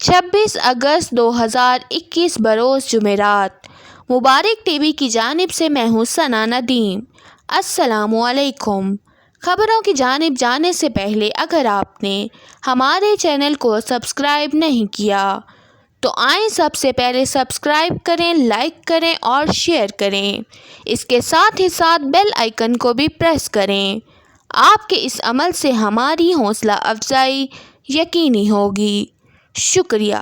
26 اگست 2021 بروز جمعرات۔ مبارک T V کی جانب سے میں ہوں ثنا ندیم۔ السلام علیکم۔ خبروں کی جانب جانے سے پہلے اگر آپ نے ہمارے چینل کو سبسکرائب نہیں کیا تو آئیں سب سے پہلے سبسکرائب کریں، لائک کریں اور شیئر کریں۔ اس کے ساتھ ہی ساتھ بیل آئیکن کو بھی پریس کریں۔ آپ کے اس عمل سے ہماری حوصلہ افزائی یقینی ہوگی۔ شکریہ۔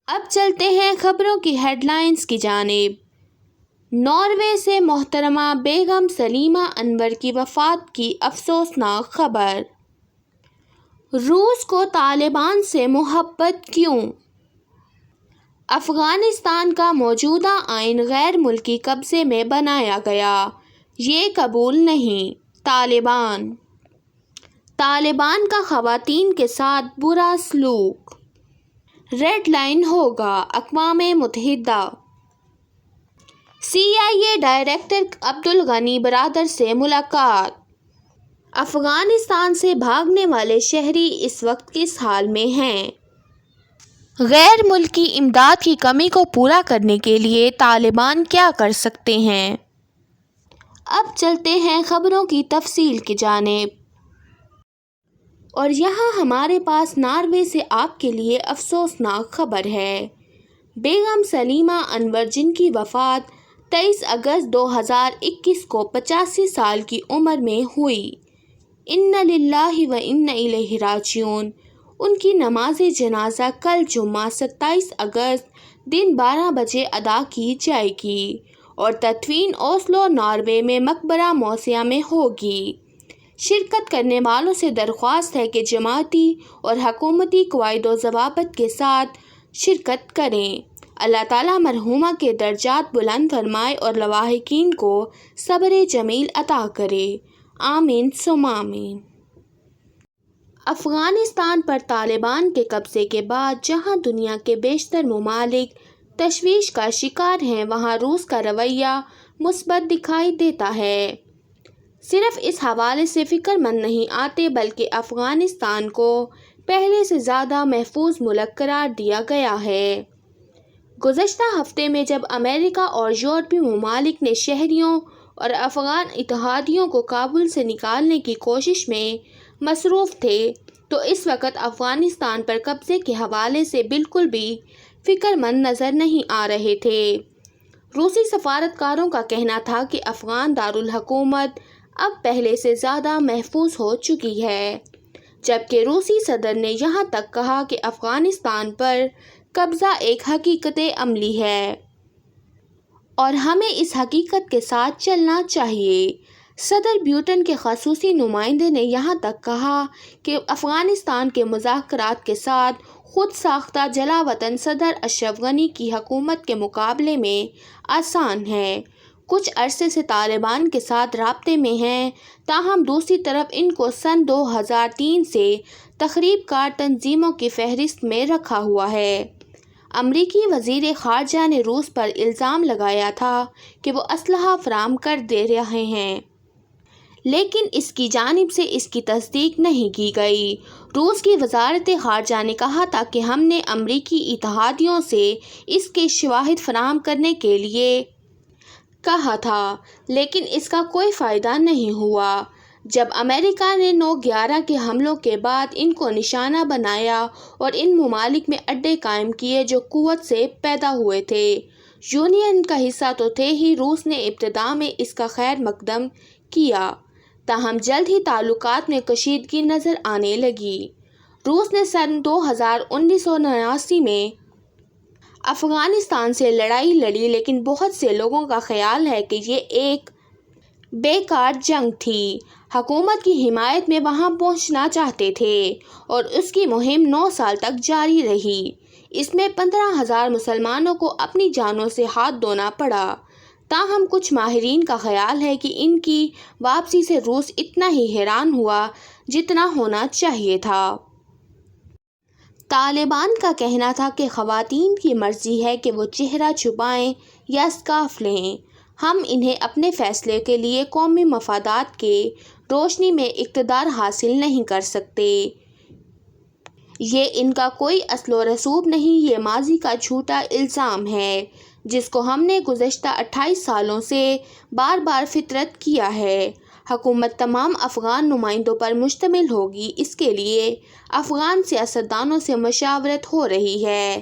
اب چلتے ہیں خبروں کی ہیڈ لائنز کی جانب۔ ناروے سے محترمہ بیگم سلیمہ انور کی وفات کی افسوسناک خبر۔ روس کو طالبان سے محبت کیوں؟ افغانستان کا موجودہ آئین غیر ملکی قبضے میں بنایا گیا، یہ قبول نہیں۔ طالبان کا خواتین کے ساتھ برا سلوک ریڈ لائن ہوگا۔ اقوام متحدہ۔ CIA ڈائریکٹر عبدالغنی برادر سے ملاقات۔ افغانستان سے بھاگنے والے شہری اس وقت کس حال میں ہیں؟ غیر ملکی امداد کی کمی کو پورا کرنے کے لیے طالبان کیا کر سکتے ہیں؟ اب چلتے ہیں خبروں کی تفصیل کی جانب۔ اور یہاں ہمارے پاس ناروے سے آپ کے لیے افسوسناک خبر ہے۔ بیگم سلیمہ انور، جن کی وفات 23 اگست 2021 کو 85 سال کی عمر میں ہوئی، انا للہ و انا الیہ راجعون۔ ان کی نماز جنازہ کل جمعہ 27 اگست دن 12 بجے ادا کی جائے گی اور تدفین اوسلو، ناروے میں مقبرہ موسیہ میں ہوگی۔ شرکت کرنے والوں سے درخواست ہے کہ جماعتی اور حکومتی قواعد و ضوابط کے ساتھ شرکت کریں۔ اللہ تعالیٰ مرحومہ کے درجات بلند فرمائے اور لواحقین کو صبر جمیل عطا کرے۔ آمین ثم آمین۔ افغانستان پر طالبان کے قبضے کے بعد جہاں دنیا کے بیشتر ممالک تشویش کا شکار ہیں، وہاں روس کا رویہ مثبت دکھائی دیتا ہے۔ صرف اس حوالے سے فکر مند نہیں آتے بلکہ افغانستان کو پہلے سے زیادہ محفوظ ملک قرار دیا گیا ہے۔ گزشتہ ہفتے میں جب امریکہ اور یورپی ممالک نے شہریوں اور افغان اتحادیوں کو کابل سے نکالنے کی کوشش میں مصروف تھے تو اس وقت افغانستان پر قبضے کے حوالے سے بالکل بھی فکر مند نظر نہیں آ رہے تھے۔ روسی سفارتکاروں کا کہنا تھا کہ افغان دارالحکومت اب پہلے سے زیادہ محفوظ ہو چکی ہے، جبکہ روسی صدر نے یہاں تک کہا کہ افغانستان پر قبضہ ایک حقیقت عملی ہے اور ہمیں اس حقیقت کے ساتھ چلنا چاہیے۔ صدر بوٹن کے خصوصی نمائندے نے یہاں تک کہا کہ افغانستان کے مذاکرات کے ساتھ خود ساختہ جلاوطن صدر اشرف غنی کی حکومت کے مقابلے میں آسان ہے۔ کچھ عرصے سے طالبان کے ساتھ رابطے میں ہیں، تاہم دوسری طرف ان کو سن 2003 سے تخریب کار تنظیموں کی فہرست میں رکھا ہوا ہے۔ امریکی وزیر خارجہ نے روس پر الزام لگایا تھا کہ وہ اسلحہ فراہم کر دے رہے ہیں، لیکن اس کی جانب سے اس کی تصدیق نہیں کی گئی۔ روس کی وزارت خارجہ نے کہا تھا کہ ہم نے امریکی اتحادیوں سے اس کے شواہد فراہم کرنے کے لیے کہا تھا، لیکن اس کا کوئی فائدہ نہیں ہوا۔ جب امریکہ نے 9/11 کے حملوں کے بعد ان کو نشانہ بنایا اور ان ممالک میں اڈے قائم کیے جو قوت سے پیدا ہوئے تھے، یونین کا حصہ تو تھے ہی، روس نے ابتدا میں اس کا خیر مقدم کیا، تاہم جلد ہی تعلقات میں کشیدگی نظر آنے لگی۔ روس نے سن 1979 میں افغانستان سے لڑائی لڑی، لیکن بہت سے لوگوں کا خیال ہے کہ یہ ایک بیکار جنگ تھی۔ حکومت کی حمایت میں وہاں پہنچنا چاہتے تھے اور اس کی مہم 9 سال تک جاری رہی۔ اس میں 15,000 مسلمانوں کو اپنی جانوں سے ہاتھ دھونا پڑا، تاہم کچھ ماہرین کا خیال ہے کہ ان کی واپسی سے روس اتنا ہی حیران ہوا جتنا ہونا چاہیے تھا۔ طالبان کا کہنا تھا کہ خواتین کی مرضی ہے کہ وہ چہرہ چھپائیں یا سکارف لیں، ہم انہیں اپنے فیصلے کے لیے قومی مفادات کی روشنی میں اقتدار حاصل نہیں کر سکتے۔ یہ ان کا کوئی اصل و رسوب نہیں، یہ ماضی کا جھوٹا الزام ہے جس کو ہم نے گزشتہ 28 سالوں سے بار بار فطرت کیا ہے۔ حکومت تمام افغان نمائندوں پر مشتمل ہوگی، اس کے لیے افغان سیاستدانوں سے مشاورت ہو رہی ہے۔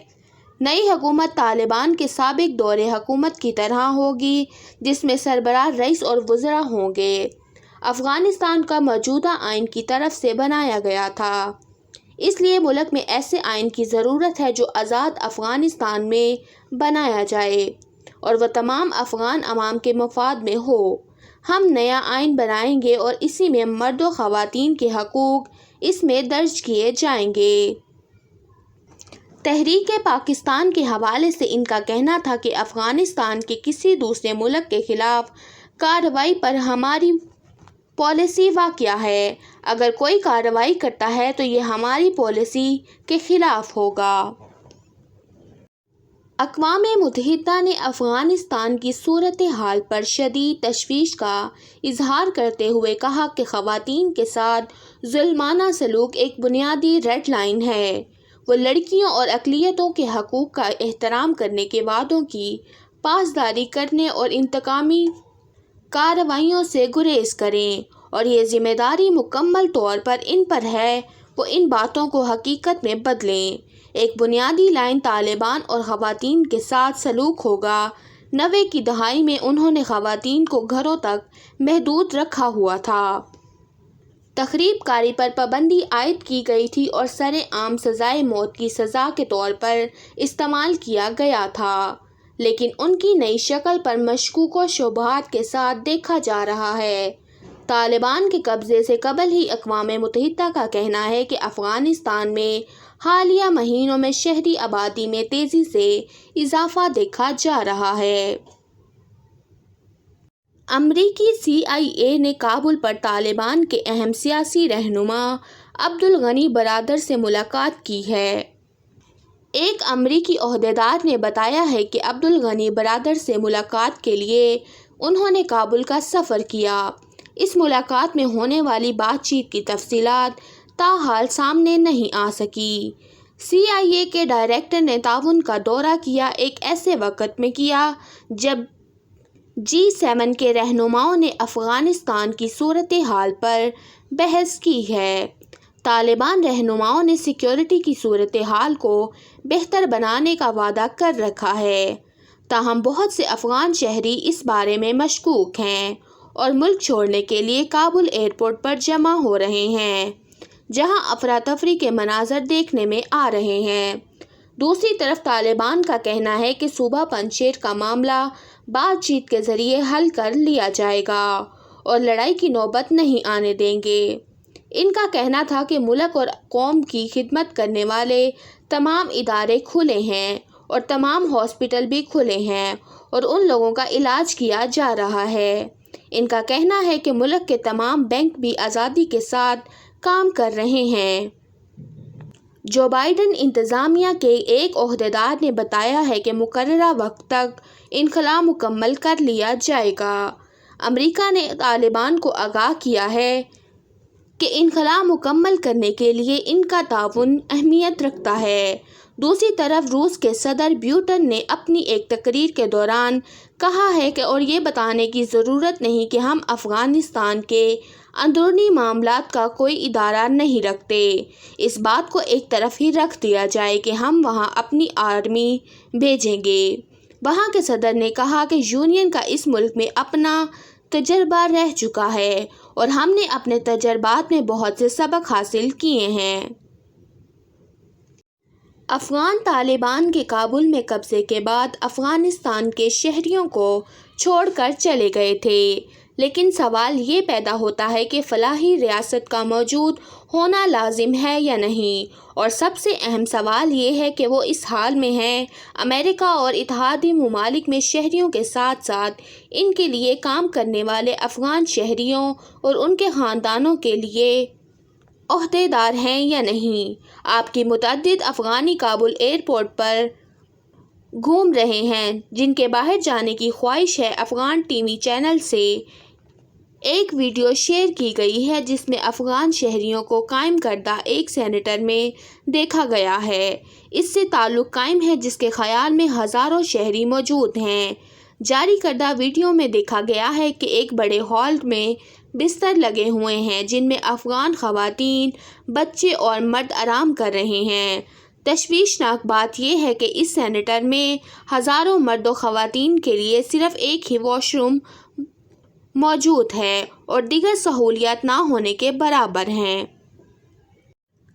نئی حکومت طالبان کے سابق دور حکومت کی طرح ہوگی جس میں سربراہ، رئیس اور وزراء ہوں گے۔ افغانستان کا موجودہ آئین کی طرف سے بنایا گیا تھا، اس لیے ملک میں ایسے آئین کی ضرورت ہے جو آزاد افغانستان میں بنایا جائے اور وہ تمام افغان عوام کے مفاد میں ہو۔ ہم نیا آئین بنائیں گے اور اسی میں مرد و خواتین کے حقوق اس میں درج کیے جائیں گے۔ تحریک پاکستان کے حوالے سے ان کا کہنا تھا کہ افغانستان کے کسی دوسرے ملک کے خلاف کارروائی پر ہماری پالیسی واقع ہے۔ اگر کوئی کارروائی کرتا ہے تو یہ ہماری پالیسی کے خلاف ہوگا۔ اقوام متحدہ نے افغانستان کی صورتحال پر شدید تشویش کا اظہار کرتے ہوئے کہا کہ خواتین کے ساتھ ظلمانہ سلوک ایک بنیادی ریڈ لائن ہے۔ وہ لڑکیوں اور اقلیتوں کے حقوق کا احترام کرنے کے وعدوں کی پاسداری کرنے اور انتقامی کارروائیوں سے گریز کریں، اور یہ ذمہ داری مکمل طور پر ان پر ہے وہ ان باتوں کو حقیقت میں بدلیں۔ ایک بنیادی لائن طالبان اور خواتین کے ساتھ سلوک ہوگا۔ 90 کی دہائی میں انہوں نے خواتین کو گھروں تک محدود رکھا ہوا تھا۔ تخریب کاری پر پابندی عائد کی گئی تھی اور سرِ عام سزائے موت کی سزا کے طور پر استعمال کیا گیا تھا، لیکن ان کی نئی شکل پر مشکوک و شبہات کے ساتھ دیکھا جا رہا ہے۔ طالبان کے قبضے سے قبل ہی اقوام متحدہ کا کہنا ہے کہ افغانستان میں حالیہ مہینوں میں شہری آبادی میں تیزی سے اضافہ دیکھا جا رہا ہے۔ امریکی CIA نے کابل پر طالبان کے اہم سیاسی رہنما عبدالغنی برادر سے ملاقات کی ہے۔ ایک امریکی عہدیدار نے بتایا ہے کہ عبدالغنی برادر سے ملاقات کے لیے انہوں نے کابل کا سفر کیا۔ اس ملاقات میں ہونے والی بات چیت کی تفصیلات تاحال سامنے نہیں آ سکیں۔ CIA کے ڈائریکٹر نے تعاون کا دورہ کیا، ایک ایسے وقت میں کیا جب G7 کے رہنماؤں نے افغانستان کی صورتحال پر بحث کی ہے۔ طالبان رہنماؤں نے سیکیورٹی کی صورتحال کو بہتر بنانے کا وعدہ کر رکھا ہے، تاہم بہت سے افغان شہری اس بارے میں مشکوک ہیں اور ملک چھوڑنے کے لیے کابل ایئرپورٹ پر جمع ہو رہے ہیں، جہاں افراتفری کے مناظر دیکھنے میں آ رہے ہیں۔ دوسری طرف طالبان کا کہنا ہے کہ صوبہ پنجشیر کا معاملہ بات چیت کے ذریعے حل کر لیا جائے گا اور لڑائی کی نوبت نہیں آنے دیں گے۔ ان کا کہنا تھا کہ ملک اور قوم کی خدمت کرنے والے تمام ادارے کھلے ہیں اور تمام ہاسپٹل بھی کھلے ہیں اور ان لوگوں کا علاج کیا جا رہا ہے۔ ان کا کہنا ہے کہ ملک کے تمام بینک بھی آزادی کے ساتھ کام کر رہے ہیں۔ جو بائیڈن انتظامیہ کے ایک عہدیدار نے بتایا ہے کہ مقررہ وقت تک انخلا مکمل کر لیا جائے گا۔ امریکہ نے طالبان کو آگاہ کیا ہے کہ انخلا مکمل کرنے کے لیے ان کا تعاون اہمیت رکھتا ہے۔ دوسری طرف روس کے صدر پوٹن نے اپنی ایک تقریر کے دوران کہا ہے کہ اور یہ بتانے کی ضرورت نہیں کہ ہم افغانستان کے اندرونی معاملات کا کوئی ادارہ نہیں رکھتے، اس بات کو ایک طرف ہی رکھ دیا جائے کہ ہم وہاں اپنی آرمی بھیجیں گے۔ وہاں کے صدر نے کہا کہ یونین کا اس ملک میں اپنا تجربہ رہ چکا ہے اور ہم نے اپنے تجربات میں بہت سے سبق حاصل کیے ہیں۔ افغان طالبان کے کابل میں قبضے کے بعد افغانستان کے شہریوں کو چھوڑ کر چلے گئے تھے، لیکن سوال یہ پیدا ہوتا ہے کہ فلاحی ریاست کا موجود ہونا لازم ہے یا نہیں، اور سب سے اہم سوال یہ ہے کہ وہ اس حال میں ہیں۔ امریکہ اور اتحادی ممالک میں شہریوں کے ساتھ ساتھ ان کے لیے کام کرنے والے افغان شہریوں اور ان کے خاندانوں کے لیے عہدیدار ہیں یا نہیں۔ آپ کی متعدد افغانی کابل ایئرپورٹ پر گھوم رہے ہیں جن کے باہر جانے کی خواہش ہے۔ افغان ٹی وی چینل سے ایک ویڈیو شیئر کی گئی ہے جس میں افغان شہریوں کو قائم کردہ ایک سینیٹر میں دیکھا گیا ہے۔ اس سے تعلق قائم ہے جس کے خیال میں ہزاروں شہری موجود ہیں۔ جاری کردہ ویڈیو میں دیکھا گیا ہے کہ ایک بڑے ہال میں بستر لگے ہوئے ہیں جن میں افغان خواتین، بچے اور مرد آرام کر رہے ہیں۔ تشویشناک بات یہ ہے کہ اس سینیٹر میں ہزاروں مرد و خواتین کے لیے صرف ایک ہی واش روم موجود ہے اور دیگر سہولیات نہ ہونے کے برابر ہیں۔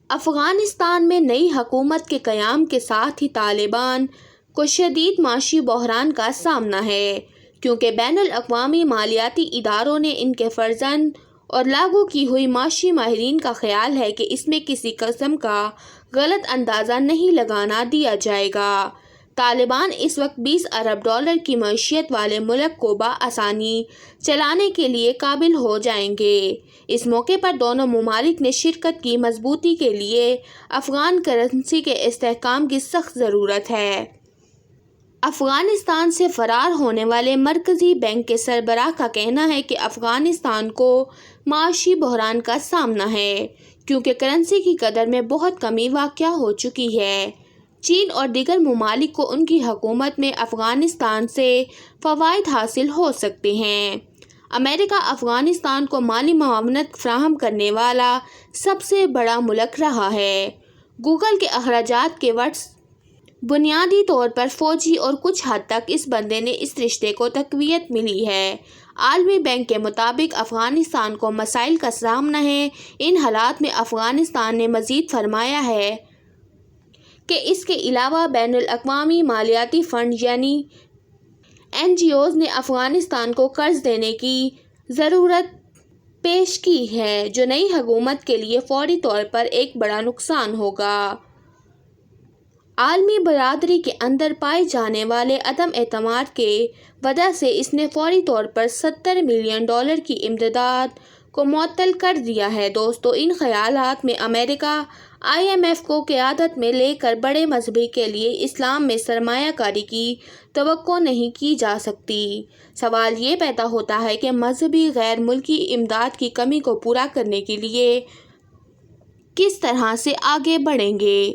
افغانستان میں نئی حکومت کے قیام کے ساتھ ہی طالبان کو شدید معاشی بحران کا سامنا ہے، کیونکہ بین الاقوامی مالیاتی اداروں نے ان کے فرزند اور لاگو کی ہوئی معاشی ماہرین کا خیال ہے کہ اس میں کسی قسم کا غلط اندازہ نہیں لگانا دیا جائے گا۔ طالبان اس وقت $20 ارب کی معیشت والے ملک کو بآسانی چلانے کے لیے قابل ہو جائیں گے۔ اس موقع پر دونوں ممالک نے شراکت کی مضبوطی کے لیے افغان کرنسی کے استحکام کی سخت ضرورت ہے۔ افغانستان سے فرار ہونے والے مرکزی بینک کے سربراہ کا کہنا ہے کہ افغانستان کو معاشی بحران کا سامنا ہے کیونکہ کرنسی کی قدر میں بہت کمی واقع ہو چکی ہے۔ چین اور دیگر ممالک کو ان کی حکومت میں افغانستان سے فوائد حاصل ہو سکتے ہیں۔ امریکہ افغانستان کو مالی معاونت فراہم کرنے والا سب سے بڑا ملک رہا ہے۔ گوگل کے اخراجات کے ورث بنیادی طور پر فوجی اور کچھ حد تک اس بندے نے اس رشتے کو تقویت ملی ہے۔ عالمی بینک کے مطابق افغانستان کو مسائل کا سامنا ہے۔ ان حالات میں افغانستان نے مزید فرمایا ہے کہ اس کے علاوہ بین الاقوامی مالیاتی فنڈ یعنی NGOs نے افغانستان کو قرض دینے کی ضرورت پیش کی ہے جو نئی حکومت کے لیے فوری طور پر ایک بڑا نقصان ہوگا۔ عالمی برادری کے اندر پائے جانے والے عدم اعتماد کی وجہ سے اس نے فوری طور پر $70 ملین کی امداد کو معطل کر دیا ہے۔ دوستو، ان خیالات میں امریکہ IMF کو قیادت میں لے کر بڑے مذہب کے لیے اسلام میں سرمایہ کاری کی توقع نہیں کی جا سکتی۔ سوال یہ پیدا ہوتا ہے کہ مذہبی غیر ملکی امداد کی کمی کو پورا کرنے کے لیے کس طرح سے آگے بڑھیں گے؟